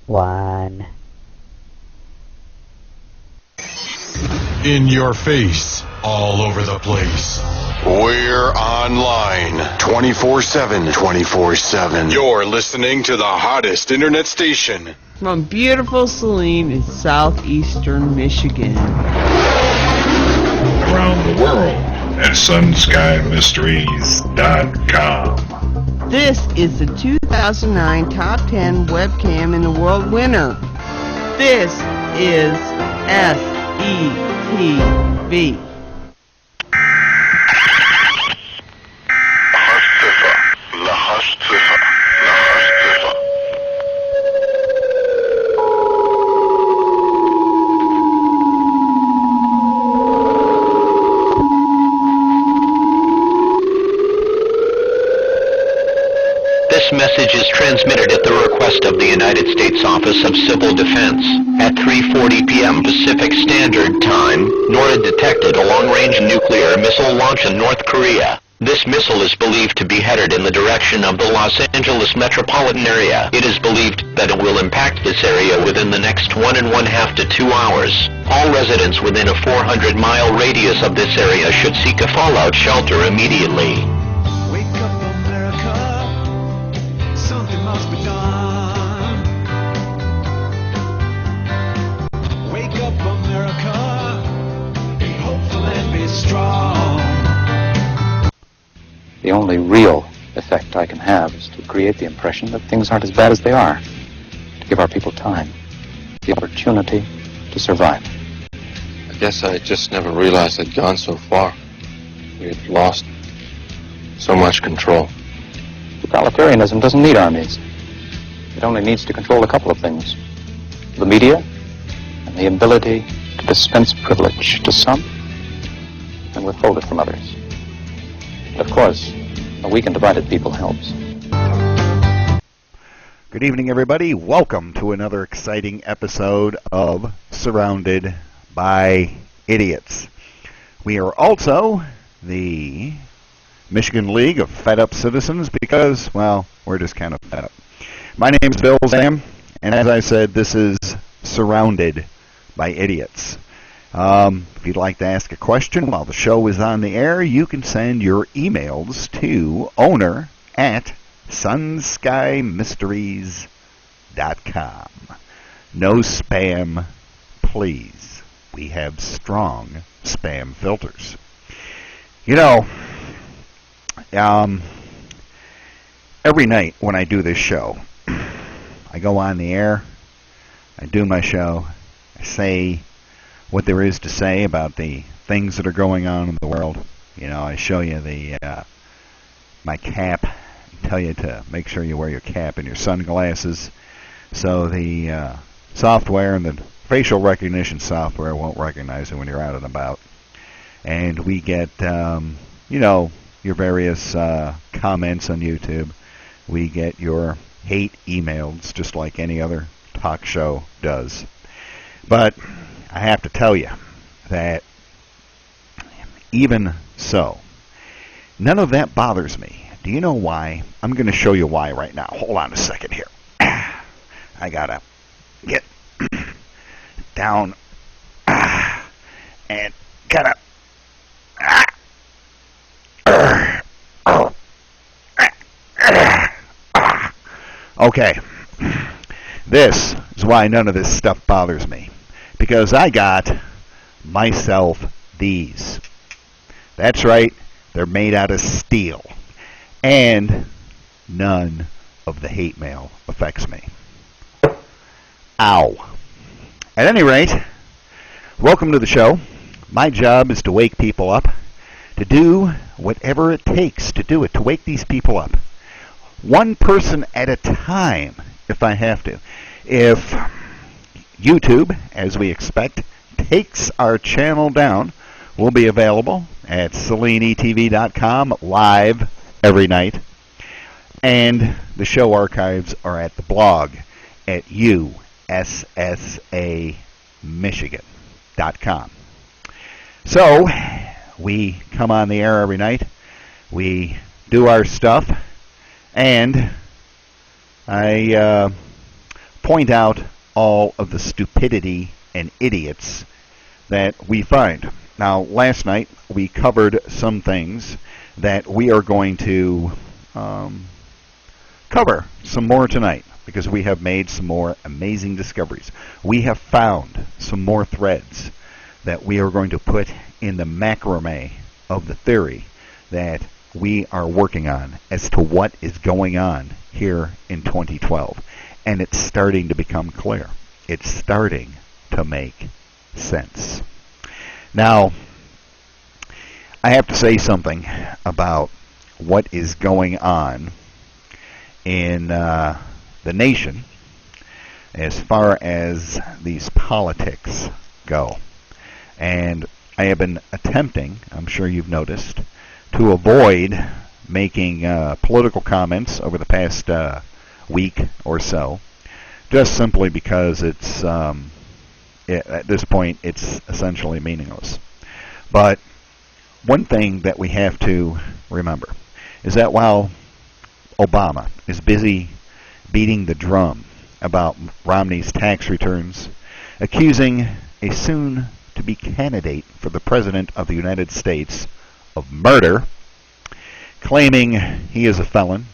1. In your face, all over the place. We're online 24/7. 24/7. You're listening to the hottest internet station. From beautiful Saline in southeastern Michigan. Around the world at sunsskymysteries.com. This is the 2009 Top 10 Webcam in the World winner. This is SETV. This message is transmitted at the request of the United States Office of Civil Defense. At 3:40 p.m. Pacific Standard Time, NORAD detected a long-range nuclear missile launch in North Korea. This missile is believed to be headed in the direction of the Los Angeles metropolitan area. It is believed that it will impact this area within the next 1.5 to 2 hours. All residents within a 400-mile radius of this area should seek a fallout shelter immediately. Wake up, America. Something must be done. Wake up, America. Be hopeful and be strong. The only real effect I can have is to create the impression that things aren't as bad as they are. To give our people time, the opportunity to survive. I guess I just never realized I'd gone so far. We had lost so much control. Totalitarianism doesn't need armies. It only needs to control a couple of things. The media and the ability to dispense privilege to some and withhold it from others. And of course, a weak and divided people helps. Good evening, everybody. Welcome to another exciting episode of Surrounded by Idiots. We are also the Michigan League of Fed Up Citizens because, well, we're just kind of fed up. My name is Bill Zam, and as I said, this is Surrounded by Idiots. If you'd like to ask a question while the show is on the air, you can send your emails to owner@sunsskymysteries.com. No spam, please. We have strong spam filters. You know, every night when I do this show, I go on the air, I do my show, I say what there is to say about the things that are going on in the world. You know, I show you my cap, I tell you to make sure you wear your cap and your sunglasses so the software and the facial recognition software won't recognize you when you're out and about. And we get, you know, your various comments on YouTube. We get your hate emails just like any other talk show does. But I have to tell you that even so, none of that bothers me. Do you know why? I'm going to show you why right now. Hold on a second here. I got to get down and kind of... Okay, this is why none of this stuff bothers me. Because I got myself these. That's right, they're made out of steel. And none of the hate mail affects me. Ow. At any rate, welcome to the show. My job is to wake people up, to do whatever it takes to do it, to wake these people up. One person at a time, if I have to. If YouTube, as we expect, takes our channel down, we'll be available at SalineTV.com live every night. And the show archives are at the blog at USSAMichigan.com. So, we come on the air every night. We do our stuff. And I point out all of the stupidity and idiots that we find. Now, last night we covered some things that we are going to cover some more tonight because we have made some more amazing discoveries. We have found some more threads that we are going to put in the macrame of the theory that we are working on as to what is going on here in 2012. And it's starting to become clear. It's starting to make sense. Now, I have to say something about what is going on in the nation as far as these politics go. And I have been attempting, I'm sure you've noticed, to avoid making political comments over the past week or so, just simply because it's at this point it's essentially meaningless. But one thing that we have to remember is that while Obama is busy beating the drum about Romney's tax returns, accusing a soon-to-be candidate for the President of the United States of murder, claiming he is a felon,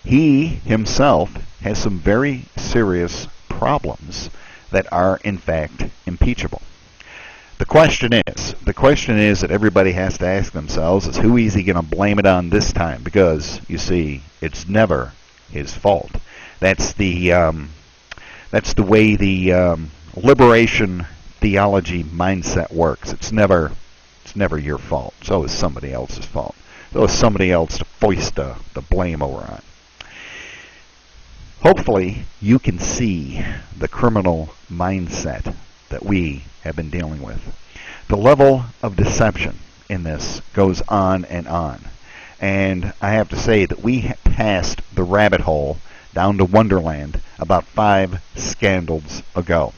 he himself has some very serious problems that are, in fact, impeachable. The question is that everybody has to ask themselves is who is he going to blame it on this time? Because, you see, it's never his fault. That's the way the liberation theology mindset works. It's never your fault. It's always somebody else's fault. It's always somebody else to foist the blame over on. Hopefully, you can see the criminal mindset that we have been dealing with. The level of deception in this goes on and on. And I have to say that we passed the rabbit hole down to Wonderland about 5 scandals ago.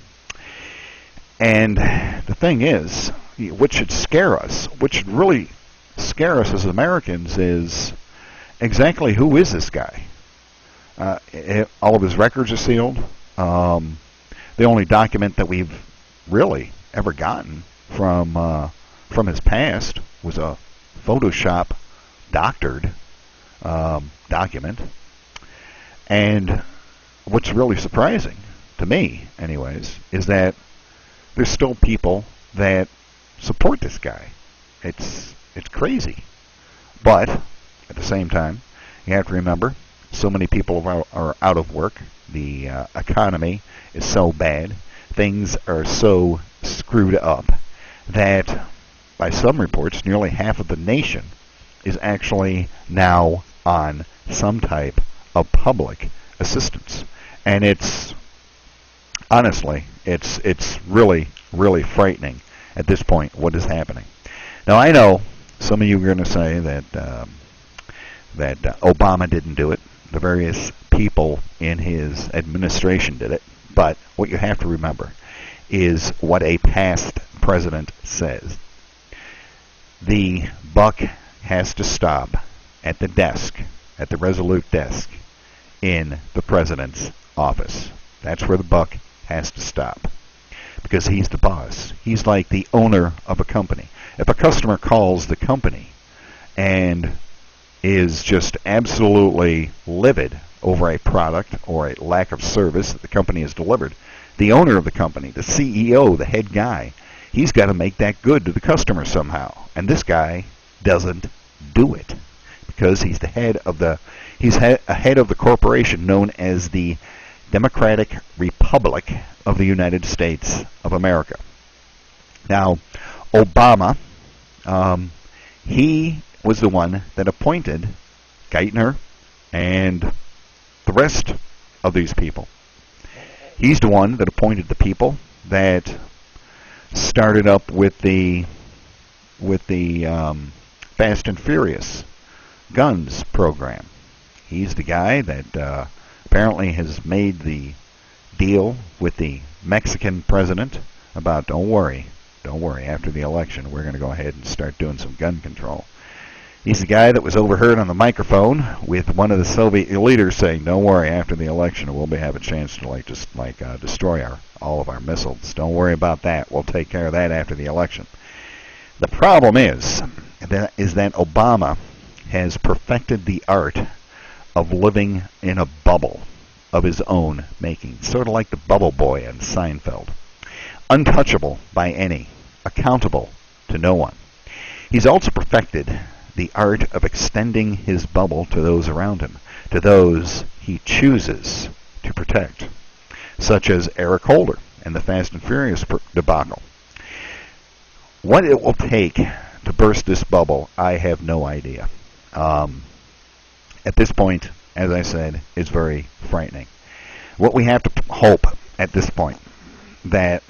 And the thing is, what should scare us, what should really scare us as Americans is exactly who is this guy? All of his records are sealed. The only document that we've really ever gotten from his past was a Photoshop doctored document. And what's really surprising to me, anyways, is that there's still people that support this guy. It's crazy. But at the same time, you have to remember, so many people are out of work. The economy is so bad. Things are so screwed up that, by some reports, nearly half of the nation is actually now on some type of public assistance. And it's, honestly, it's really, really frightening at this point what is happening. Now, I know some of you are going to say that Obama didn't do it. The various people in his administration did it. But what you have to remember is what a past president says. The buck has to stop at the desk, at the Resolute desk in the president's office. That's where the buck has to stop. Because he's the boss. He's like the owner of a company. If a customer calls the company and is just absolutely livid over a product or a lack of service that the company has delivered, the owner of the company, the CEO, the head guy, he's got to make that good to the customer somehow. And this guy doesn't do it because he's the head of the head of the corporation known as the Democratic Republic of the United States of America. Now, Obama, he was the one that appointed Geithner and the rest of these people. He's the one that appointed the people that started up with the Fast and Furious guns program. He's the guy that apparently has made the deal with the Mexican president about don't worry, after the election we're going to go ahead and start doing some gun control. He's the guy that was overheard on the microphone with one of the Soviet leaders saying, "Don't worry, after the election, we'll have a chance to destroy all of our missiles. Don't worry about that. We'll take care of that after the election." The problem is that Obama has perfected the art of living in a bubble of his own making, sort of like the bubble boy on Seinfeld. Untouchable by any, accountable to no one. He's also perfected the art of extending his bubble to those around him, to those he chooses to protect, such as Eric Holder and the Fast and Furious debacle. What it will take to burst this bubble, I have no idea. At this point, as I said, it's very frightening. What we have to hope at this point, that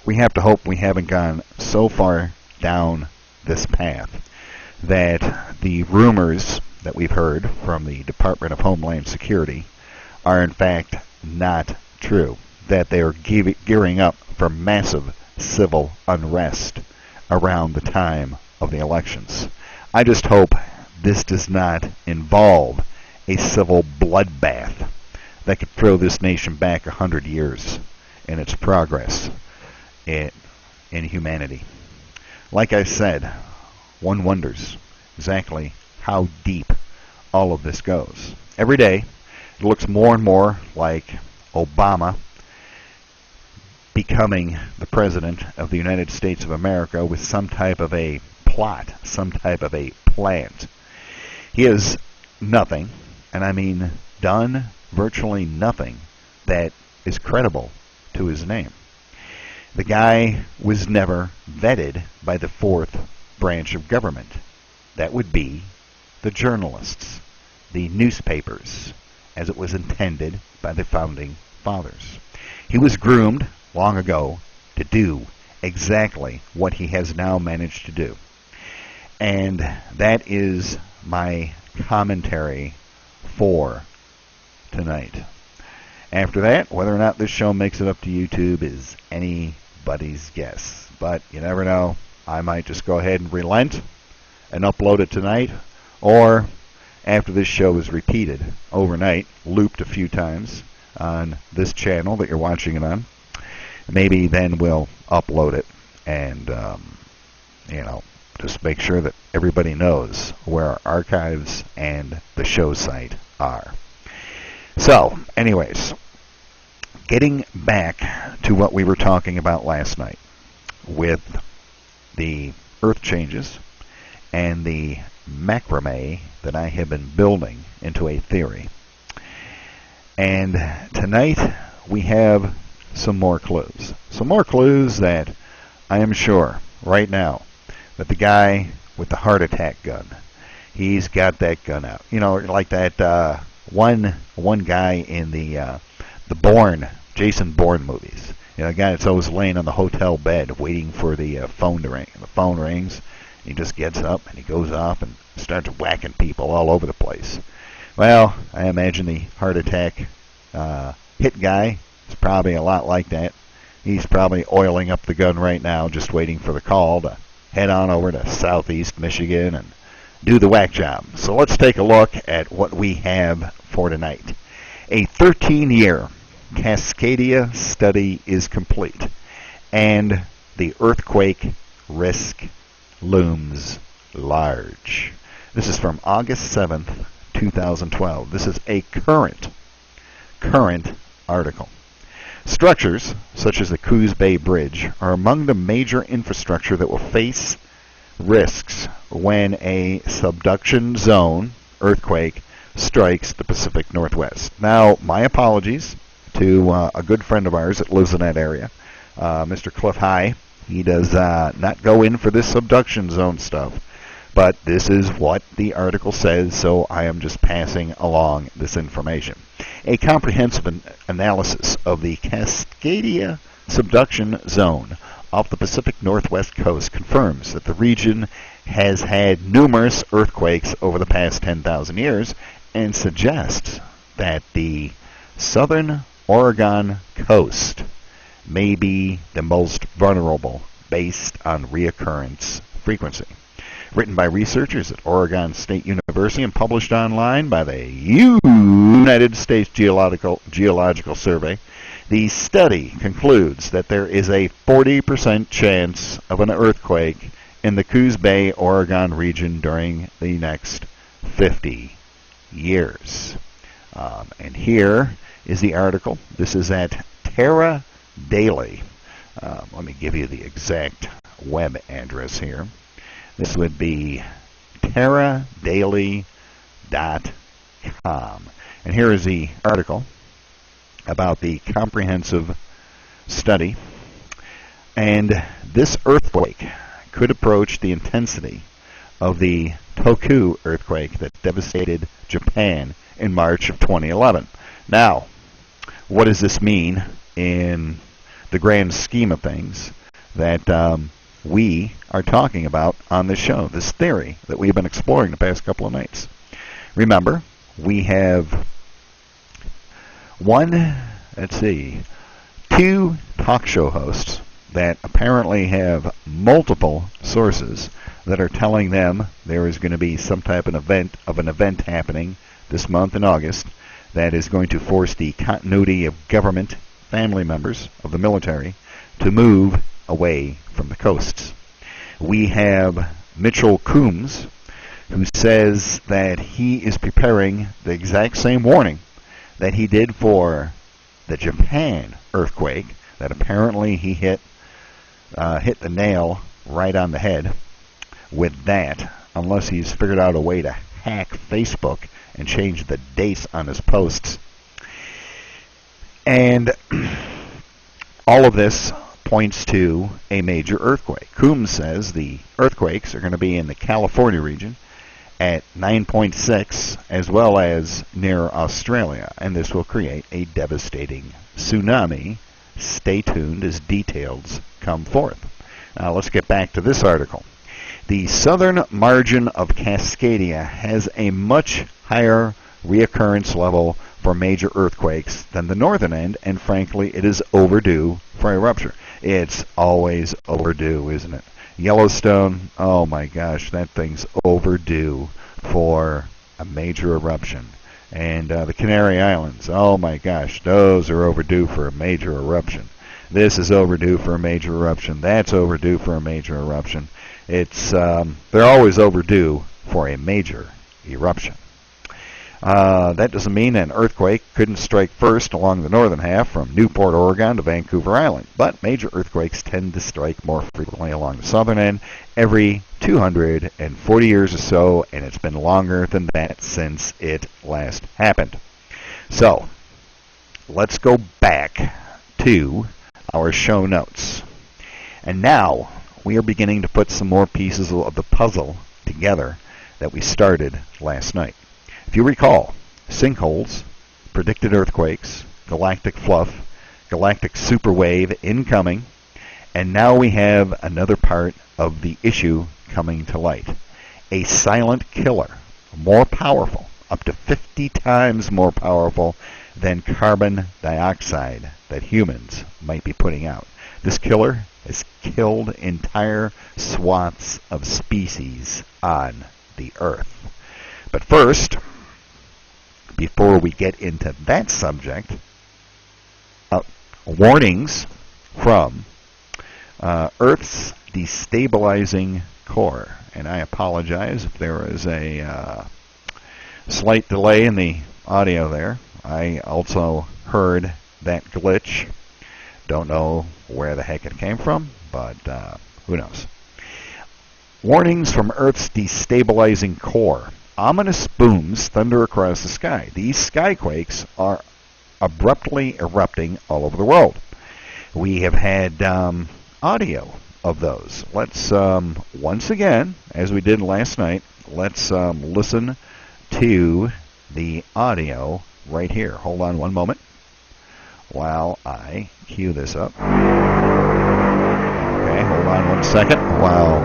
we have to hope we haven't gone so far down this path that the rumors that we've heard from the Department of Homeland Security are in fact not true, that they are gearing up for massive civil unrest around the time of the elections. I just hope this does not involve a civil bloodbath that could throw this nation back 100 years in its progress in humanity. Like I said, one wonders exactly how deep all of this goes. Every day, it looks more and more like Obama becoming the President of the United States of America with some type of a plot, some type of a plant. He has nothing, and I mean done virtually nothing, that is credible to his name. The guy was never vetted by the fourth branch of government. That would be the journalists, the newspapers, as it was intended by the founding fathers. He was groomed long ago to do exactly what he has now managed to do. And that is my commentary for tonight. After that, whether or not this show makes it up to YouTube is anybody's guess. But you never know. I might just go ahead and relent and upload it tonight, or after this show is repeated overnight, looped a few times on this channel that you're watching it on, maybe then we'll upload it and, just make sure that everybody knows where our archives and the show site are. So, anyways, getting back to what we were talking about last night with the Earth changes and the macrame that I have been building into a theory. And tonight we have some more clues. Some more clues that I am sure right now that the guy with the heart attack gun, he's got that gun out. You know, like that one guy in the Jason Bourne movies. You know, the guy that's always laying on the hotel bed waiting for the phone to ring. And the phone rings, he just gets up and he goes off and starts whacking people all over the place. Well, I imagine the heart attack hit guy is probably a lot like that. He's probably oiling up the gun right now, just waiting for the call to head on over to southeast Michigan and do the whack job. So let's take a look at what we have for tonight. A 13-year Cascadia study is complete, and the earthquake risk looms large. This is from August 7th, 2012. This is a current article. Structures, such as the Coos Bay Bridge, are among the major infrastructure that will face risks when a subduction zone earthquake strikes the Pacific Northwest. Now, my apologies to a good friend of ours that lives in that area, Mr. Cliff High. He does not go in for this subduction zone stuff, but this is what the article says, so I am just passing along this information. A comprehensive analysis of the Cascadia subduction zone off the Pacific Northwest coast confirms that the region has had numerous earthquakes over the past 10,000 years and suggests that the southern Oregon coast may be the most vulnerable based on reoccurrence frequency. written by researchers at Oregon State University and published online by the United States Geological Survey. The study concludes that there is a 40% chance of an earthquake in the Coos Bay, Oregon region during the next 50 years. And here is the article. This is at Terra Daily. Let me give you the exact web address here. This would be terradaily.com. And here is the article about the comprehensive study. And this earthquake could approach the intensity of the Tohoku earthquake that devastated Japan in March of 2011. Now, what does this mean in the grand scheme of things that we are talking about on this show, this theory that we've been exploring the past couple of nights? Remember, we have two talk show hosts that apparently have multiple sources that are telling them there is going to be some type of an event happening this month in August that is going to force the continuity of government, family members of the military, to move away from the coasts. We have Mitchell Coombs, who says that he is preparing the exact same warning that he did for the Japan earthquake, that apparently he hit the nail right on the head with that, unless he's figured out a way to hack Facebook and change the dates on his posts. And all of this points to a major earthquake. Coombs says the earthquakes are going to be in the California region at 9.6, as well as near Australia, and this will create a devastating tsunami. Stay tuned as details come forth. Now let's get back to this article. The southern margin of Cascadia has a much higher reoccurrence level for major earthquakes than the northern end, and frankly, it is overdue for a rupture. It's always overdue, isn't it? Yellowstone, oh my gosh, that thing's overdue for a major eruption. And the Canary Islands, oh my gosh, those are overdue for a major eruption. This is overdue for a major eruption. That's overdue for a major eruption. They're always overdue for a major eruption. That doesn't mean an earthquake couldn't strike first along the northern half from Newport, Oregon to Vancouver Island, but major earthquakes tend to strike more frequently along the southern end every 240 years or so, and it's been longer than that since it last happened. So, let's go back to our show notes. And now, we are beginning to put some more pieces of the puzzle together that we started last night. If you recall, sinkholes, predicted earthquakes, galactic fluff, galactic superwave incoming, and now we have another part of the issue coming to light. A silent killer, more powerful, up to 50 times more powerful than carbon dioxide that humans might be putting out. This killer has killed entire swaths of species on the Earth. But first, before we get into that subject, warnings from Earth's destabilizing core. And I apologize if there is a slight delay in the audio there. I also heard that glitch. Don't know where the heck it came from, but who knows. Warnings from Earth's destabilizing core. Ominous booms thunder across the sky. These skyquakes are abruptly erupting all over the world. We have had audio of those. Let's, once again, as we did last night, let's listen to the audio right here. Hold on one moment while I cue this up. Okay, hold on one second while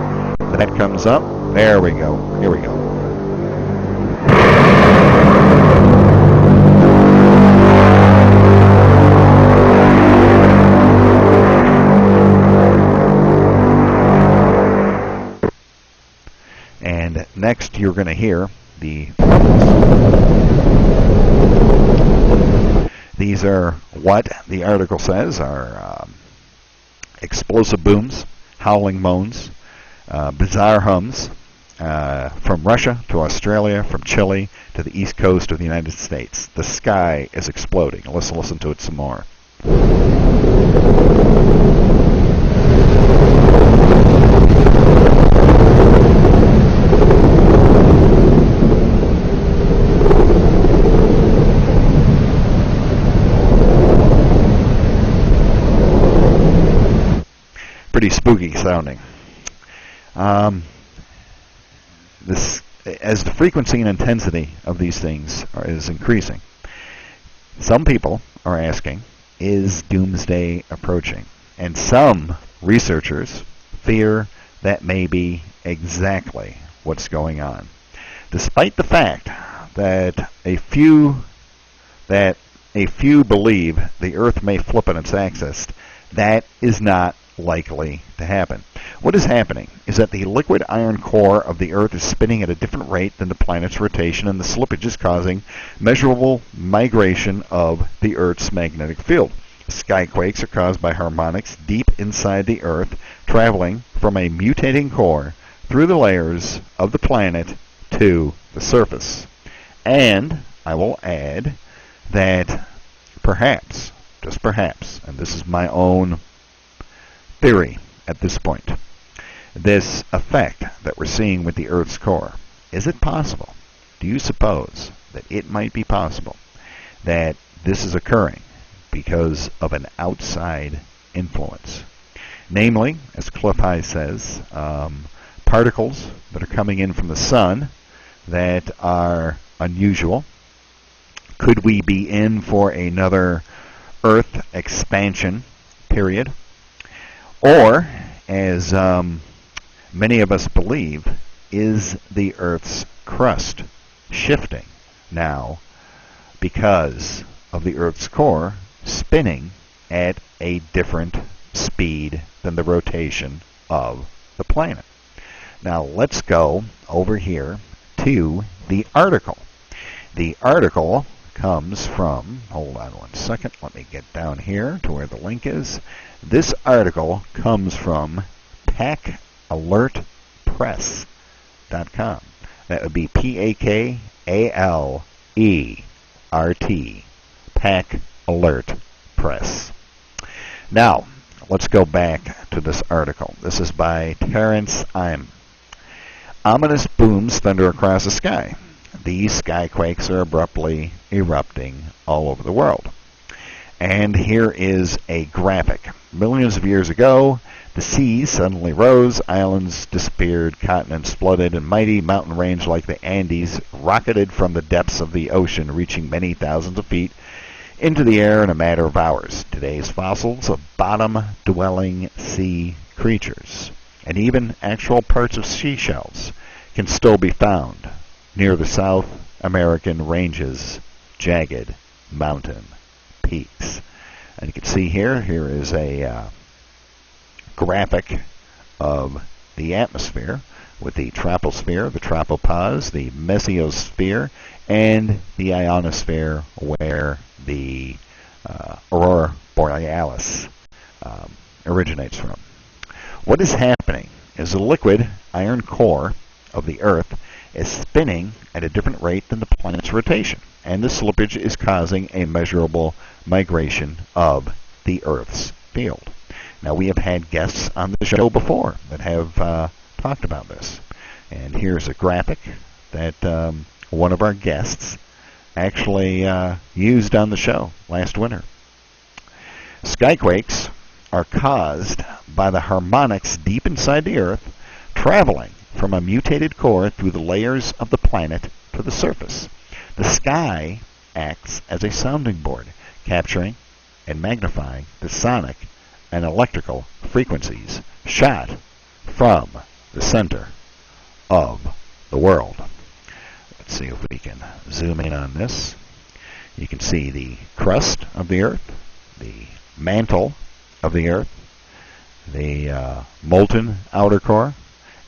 that comes up. There we go. Here we go. next you're going to hear the... These are what the article says are explosive booms, howling moans, bizarre hums, from Russia to Australia, from Chile to the east coast of the United States. The sky is exploding. Let's listen to it some more. Pretty spooky sounding. As the frequency and intensity of these things is increasing, some people are asking, is doomsday approaching? And some researchers fear that may be exactly what's going on. Despite the fact that a few believe the Earth may flip on its axis, that is not likely to happen. What is happening is that the liquid iron core of the Earth is spinning at a different rate than the planet's rotation, and the slippage is causing measurable migration of the Earth's magnetic field. Skyquakes are caused by harmonics deep inside the Earth, traveling from a mutating core through the layers of the planet to the surface. And I will add that perhaps, just perhaps, and this is my own theory at this point, this effect that we're seeing with the Earth's core, is it possible? Do you suppose that it might be possible that this is occurring because of an outside influence? Namely, as Cliff High says, particles that are coming in from the sun that are unusual. Could we be in for another Earth expansion period? Or, as many of us believe, is the Earth's crust shifting now because of the Earth's core spinning at a different speed than the rotation of the planet? Now let's go over here to the article. The article comes from, hold on one second, let me get down here to where the link is. This article comes from PAKalertPress.com. That would be PAKALERT, Pack Alert Press. Now, let's go back to this article. This is by Terrence Im. Ominous booms thunder across the sky. These skyquakes are abruptly erupting all over the world. And here is a graphic. Millions of years ago, the seas suddenly rose, islands disappeared, continents flooded, and mighty mountain range like the Andes rocketed from the depths of the ocean, reaching many thousands of feet into the air in a matter of hours. Today's fossils of bottom-dwelling sea creatures, and even actual parts of seashells, can still be found near the South American ranges' jagged mountain peaks. And you can see here is a graphic of the atmosphere with the troposphere, the tropopause, the mesosphere, and the ionosphere, where the aurora borealis originates from. What is happening is the liquid iron core of the Earth is spinning at a different rate than the planet's rotation, and the slippage is causing a measurable migration of the Earth's field. Now, we have had guests on the show before that have talked about this, and here's a graphic that one of our guests actually used on the show last winter. Skyquakes are caused by the harmonics deep inside the Earth traveling from a mutated core through the layers of the planet to the surface. The sky acts as a sounding board, capturing and magnifying the sonic and electrical frequencies shot from the center of the world. Let's see if we can zoom in on this. You can see the crust of the Earth, the mantle of the Earth, the molten outer core,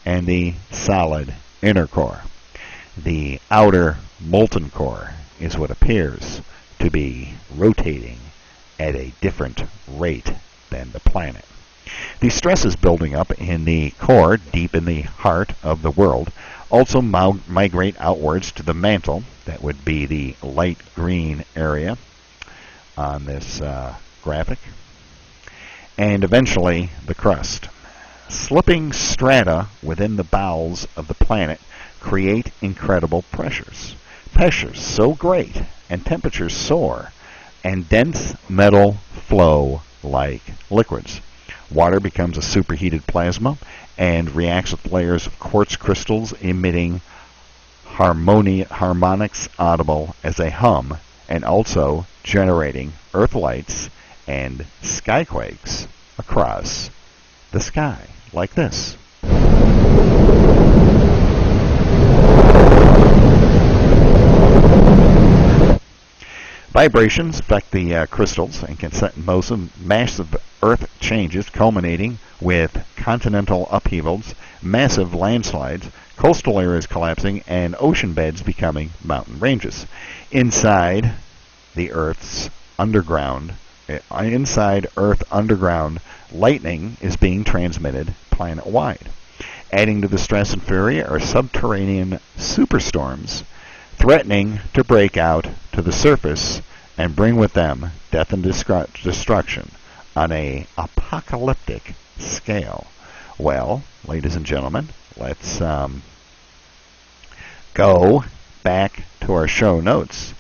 and the solid inner core. The outer molten core is what appears to be rotating at a different rate than the planet. The stresses building up in the core, deep in the heart of the world, also migrate outwards to the mantle. That would be the light green area on this graphic. And eventually the crust. Slipping strata within the bowels of the planet create incredible pressures. Pressures so great and temperatures soar, and dense metal flow like liquids. Water becomes a superheated plasma and reacts with layers of quartz crystals emitting harmonics audible as they hum, and also generating earth lights and skyquakes across the sky, like this. Vibrations affect the crystals and can set in motion massive earth changes, culminating with continental upheavals, massive landslides, coastal areas collapsing, and ocean beds becoming mountain ranges. Inside Earth underground, lightning is being transmitted planet-wide. Adding to the stress and fury are subterranean superstorms threatening to break out to the surface and bring with them death and destruction on an apocalyptic scale. Well, ladies and gentlemen, let's go back to our show notes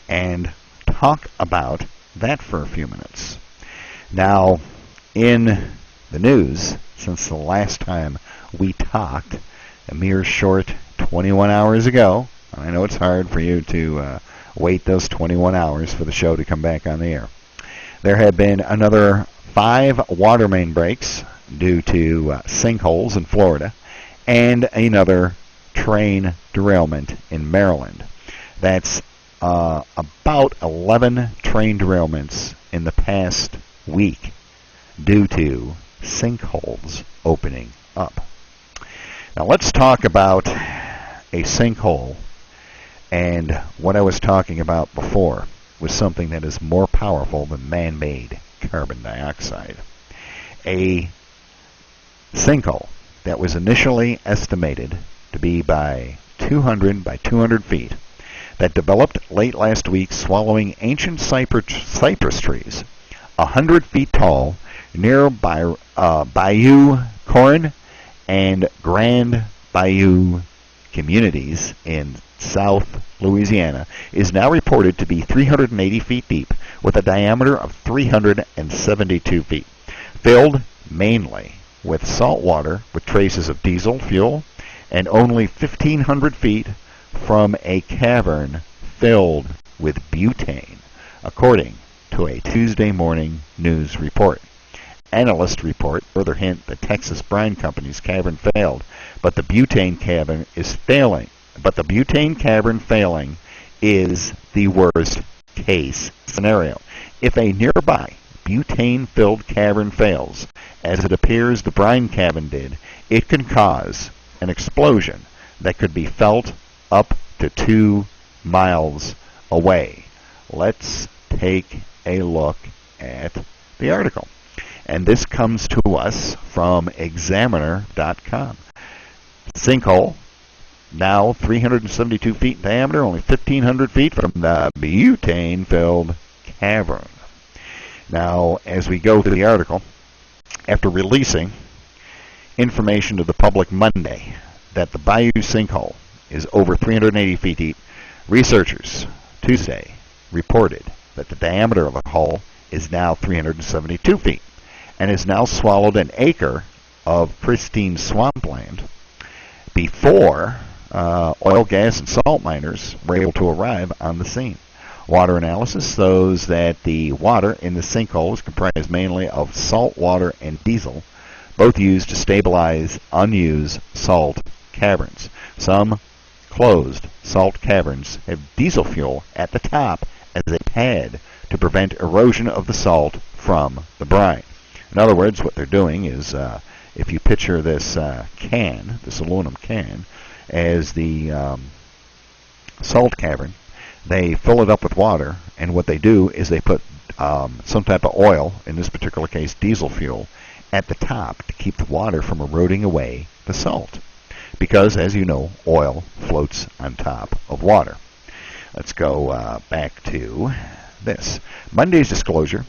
and talk about that for a few minutes. Now, in the news, since the last time we talked, a mere short 21 hours ago, I know it's hard for you to wait those 21 hours for the show to come back on the air. There have been another 5 water main breaks due to sinkholes in Florida, and another train derailment in Maryland. That's about 11 train derailments in the past week due to sinkholes opening up. Now let's talk about a sinkhole. And what I was talking about before was something that is more powerful than man-made carbon dioxide. A sinkhole that was initially estimated to be by 200 by 200 feet, that developed late last week swallowing ancient cypress trees, 100 feet tall, near Bayou Corn and Grand Bayou communities in South Louisiana, is now reported to be 380 feet deep with a diameter of 372 feet, filled mainly with salt water with traces of diesel fuel, and only 1,500 feet from a cavern filled with butane, according to a Tuesday morning news report. Analysts report further hint the Texas Brine Company's cavern failed, but the butane cavern is failing. But the butane cavern failing is the worst case scenario. If a nearby butane-filled cavern fails, as it appears the brine cavern did, it can cause an explosion that could be felt up to 2 miles away. Let's take a look at the article. And this comes to us from Examiner.com. Sinkhole, now 372 feet in diameter, only 1,500 feet from the butane-filled cavern. Now, as we go through the article, after releasing information to the public Monday that the Bayou sinkhole is over 380 feet deep, researchers Tuesday reported that the diameter of the hole is now 372 feet and has now swallowed an acre of pristine swampland before oil, gas, and salt miners were able to arrive on the scene. Water analysis shows that the water in the sinkhole is comprised mainly of salt water and diesel, both used to stabilize unused salt caverns. Some closed salt caverns have diesel fuel at the top as a pad to prevent erosion of the salt from the brine. In other words, what they're doing is, if you picture this can, this aluminum can, as the salt cavern. They fill it up with water, and what they do is they put some type of oil, in this particular case diesel fuel, at the top to keep the water from eroding away the salt. Because, as you know, oil floats on top of water. Let's go back to this. Monday's disclosure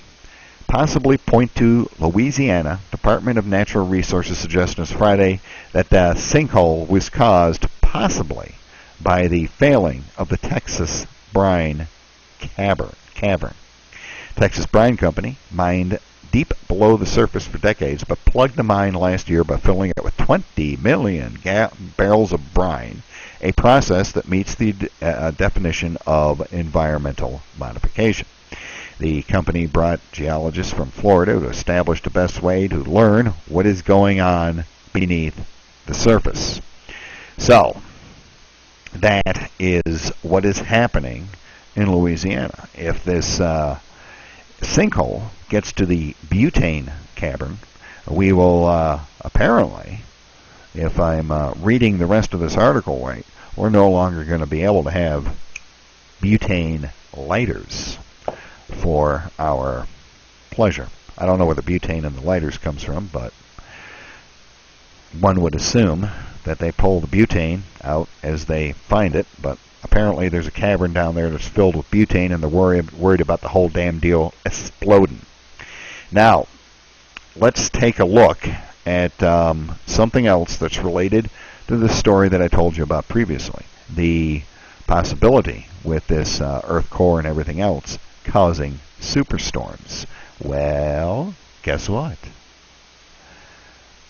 possibly point to Louisiana Department of Natural Resources suggestion this Friday that the sinkhole was caused possibly by the failing of the Texas brine cavern. Texas Brine Company mined deep below the surface for decades, but plugged the mine last year by filling it with 20 million barrels of brine, a process that meets the definition of environmental modification. The company brought geologists from Florida to establish the best way to learn what is going on beneath the surface. So, that is what is happening in Louisiana. If this sinkhole gets to the butane cavern, we will apparently, if I'm reading the rest of this article right, we're no longer going to be able to have butane lighters for our pleasure. I don't know where the butane in the lighters comes from, but one would assume that they pull the butane out as they find it, but apparently there's a cavern down there that's filled with butane, and they're worried about the whole damn deal exploding. Now, let's take a look at something else that's related to the story that I told you about previously. The possibility with this Earth core and everything else causing superstorms. Well, guess what?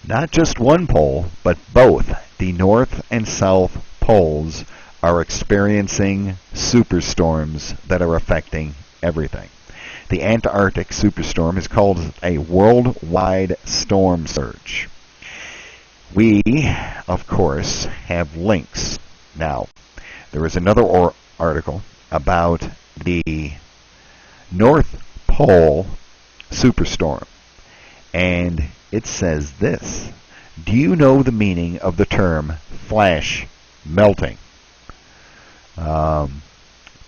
Not just one pole, but both the North and South poles are experiencing superstorms that are affecting everything. The Antarctic superstorm is called a worldwide storm surge. We, of course, have links. Now, there is another article about the North Pole superstorm, and it says this. Do you know the meaning of the term flash melting?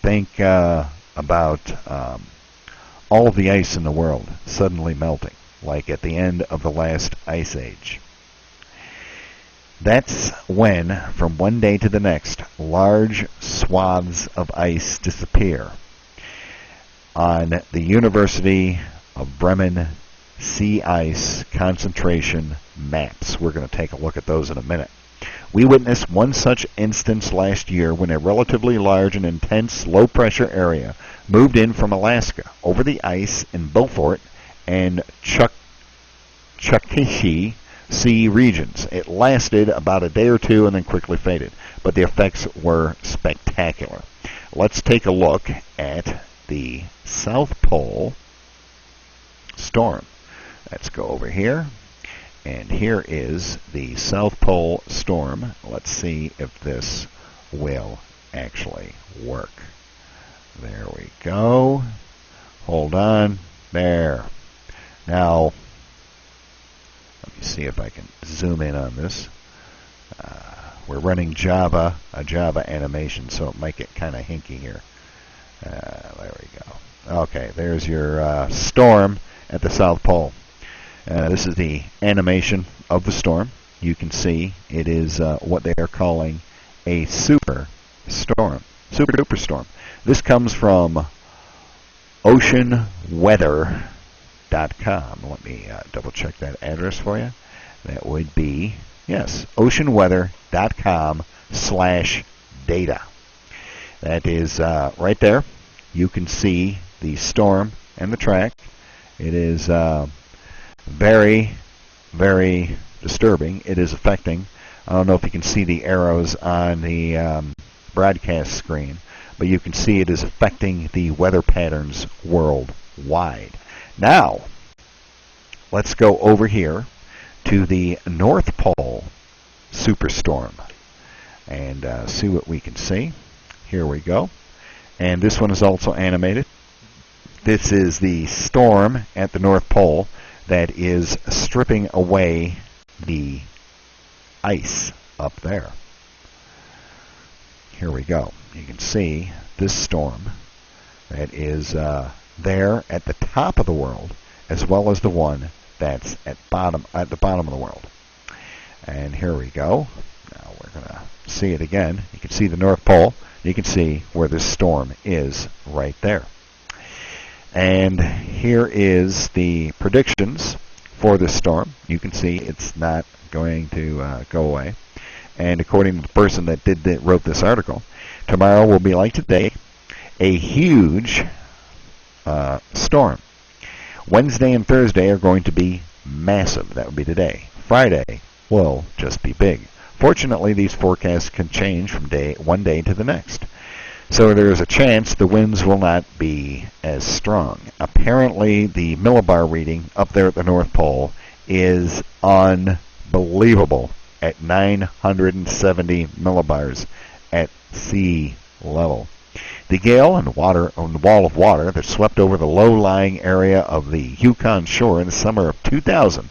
Think about all of the ice in the world suddenly melting, like at the end of the last ice age. That's when, from one day to the next, large swaths of ice disappear. On the University of Bremen sea ice concentration maps, we're going to take a look at those in a minute. We witnessed one such instance last year when a relatively large and intense low-pressure area moved in from Alaska over the ice in Beaufort and Chukchi Sea regions. It lasted about a day or two and then quickly faded, but the effects were spectacular. Let's take a look at the South Pole storm. Let's go over here. And here is the South Pole storm. Let's see if this will actually work. There we go. Hold on. There. Now, let me see if I can zoom in on this. We're running Java, a Java animation, so it might get kind of hinky here. There we go. Okay, there's your storm at the South Pole. This is the animation of the storm. You can see it is what they are calling a super duper storm. This comes from oceanweather.com. Let me double check that address for you. That would be, yes, oceanweather.com/data. That is right there. You can see the storm and the track. It is very, very disturbing. It is affecting, I don't know if you can see the arrows on the broadcast screen, but you can see it is affecting the weather patterns worldwide. Now, let's go over here to the North Pole superstorm and see what we can see. Here we go. And this one is also animated. This is the storm at the North Pole that is stripping away the ice up there. here we go. You can see this storm that is there at the top of the world, as well as the one that's at the bottom of the world. And here we go. Now we're going to see it again. You can see the North Pole. You can see where this storm is right there. And here is the predictions for this storm. You can see it's not going to go away. And according to the person that wrote this article, tomorrow will be like today, a huge storm. Wednesday and Thursday are going to be massive. That would be today. Friday will just be big. Fortunately, these forecasts can change from one day to the next. So there is a chance the winds will not be as strong. Apparently, the millibar reading up there at the North Pole is unbelievable at 970 millibars at sea level. The gale and wall of water that swept over the low-lying area of the Yukon shore in the summer of 2000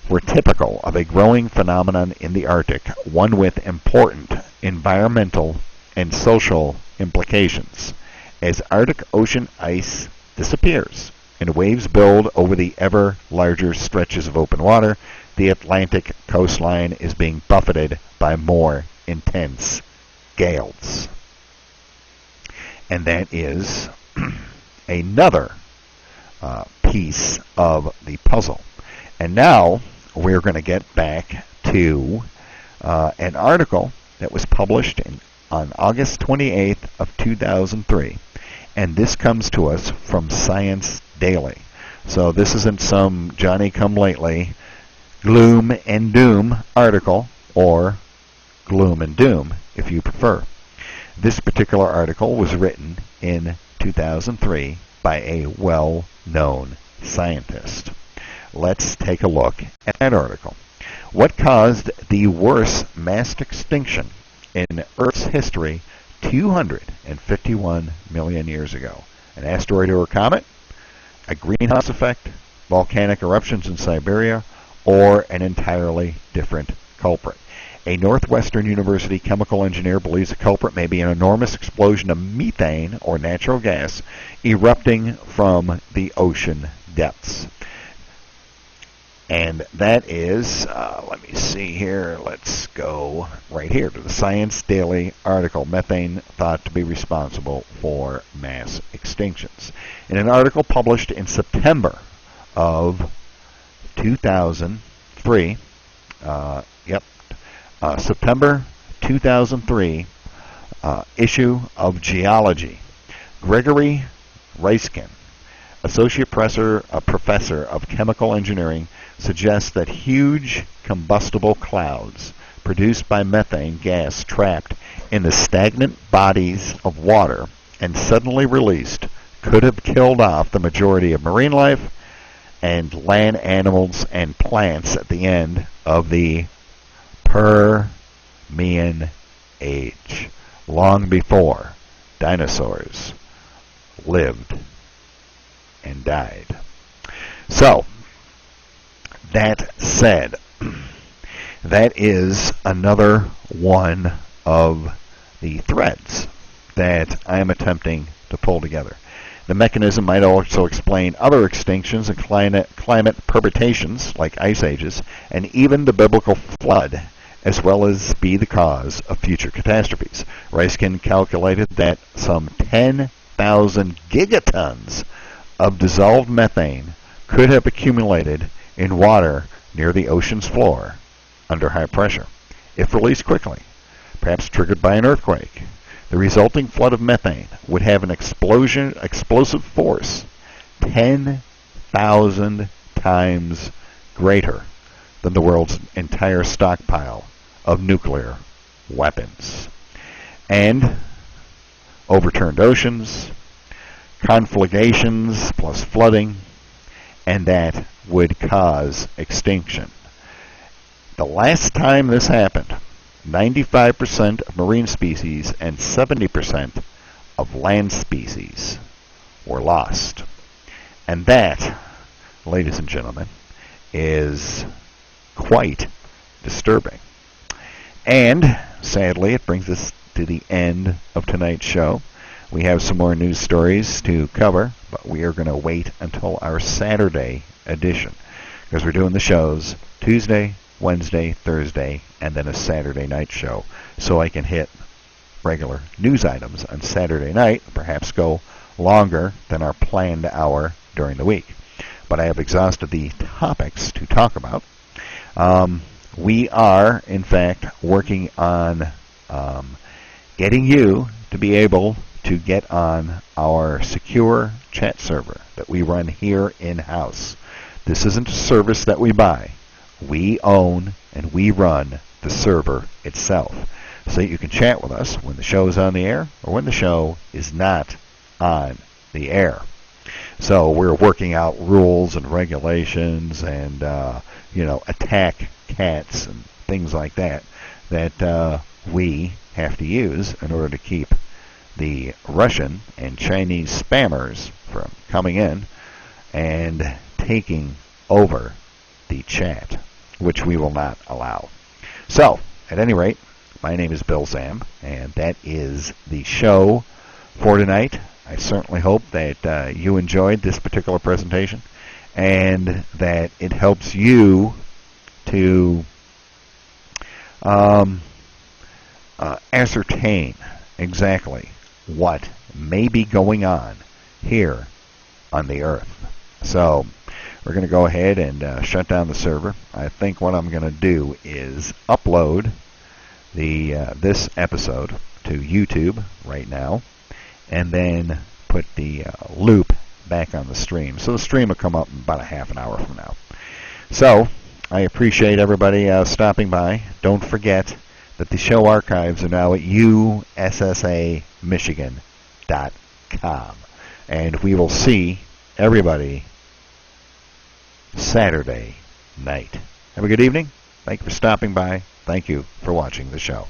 were typical of a growing phenomenon in the Arctic, one with important environmental and social implications. As Arctic Ocean ice disappears and waves build over the ever larger stretches of open water, the Atlantic coastline is being buffeted by more intense gales. And that is another piece of the puzzle. And now we're going to get back to an article that was published on August 28th of 2003. And this comes to us from Science Daily. So this isn't some Johnny-come-lately gloom and doom article, or gloom and doom if you prefer. This particular article was written in 2003 by a well-known scientist. Let's take a look at that article. What caused the worst mass extinction in Earth's history 251 million years ago? An asteroid or a comet? A greenhouse effect? Volcanic eruptions in Siberia? Or an entirely different culprit? A Northwestern University chemical engineer believes the culprit may be an enormous explosion of methane or natural gas erupting from the ocean depths. And that is, let me see here, let's go right here to the Science Daily article, Methane Thought to be Responsible for Mass Extinctions. In an article published in September of 2003, September 2003 issue of Geology, Gregory Reiskin, associate professor of chemical engineering, suggests that huge combustible clouds produced by methane gas trapped in the stagnant bodies of water and suddenly released could have killed off the majority of marine life and land animals and plants at the end of the Permian Age, long before dinosaurs lived and died. So, that said, that is another one of the threads that I am attempting to pull together. The mechanism might also explain other extinctions and climate perturbations like ice ages, and even the biblical flood, as well as be the cause of future catastrophes. Reiskin calculated that some 10,000 gigatons of dissolved methane could have accumulated in water near the ocean's floor under high pressure. If released quickly, perhaps triggered by an earthquake, the resulting flood of methane would have an explosive force 10,000 times greater than the world's entire stockpile of nuclear weapons. And overturned oceans, conflagrations plus flooding, and that would cause extinction. The last time this happened, 95% of marine species and 70% of land species were lost. And that, ladies and gentlemen, is quite disturbing. And, sadly, it brings us to the end of tonight's show. We have some more news stories to cover, but we are going to wait until our Saturday edition because we're doing the shows Tuesday, Wednesday, Thursday, and then a Saturday night show. So I can hit regular news items on Saturday night, perhaps go longer than our planned hour during the week. But I have exhausted the topics to talk about. We are, in fact, working on getting you to be able to get on our secure chat server that we run here in-house. This isn't a service that we buy. We own and we run the server itself so that you can chat with us when the show is on the air or when the show is not on the air. So we're working out rules and regulations and, attack cats and things like that we have to use in order to keep the Russian and Chinese spammers from coming in and taking over the chat, which we will not allow. So, at any rate, my name is Bill Sam, and that is the show for tonight. I certainly hope that you enjoyed this particular presentation and that it helps you to ascertain exactly what may be going on here on the Earth. So we're going to go ahead and shut down the server. I think what I'm going to do is upload this episode to YouTube right now and then put the loop back on the stream. So the stream will come up in about a half an hour from now. So I appreciate everybody stopping by. Don't forget that the show archives are now at ussamichigan.com. And we will see everybody Saturday night. Have a good evening. Thank you for stopping by. Thank you for watching the show.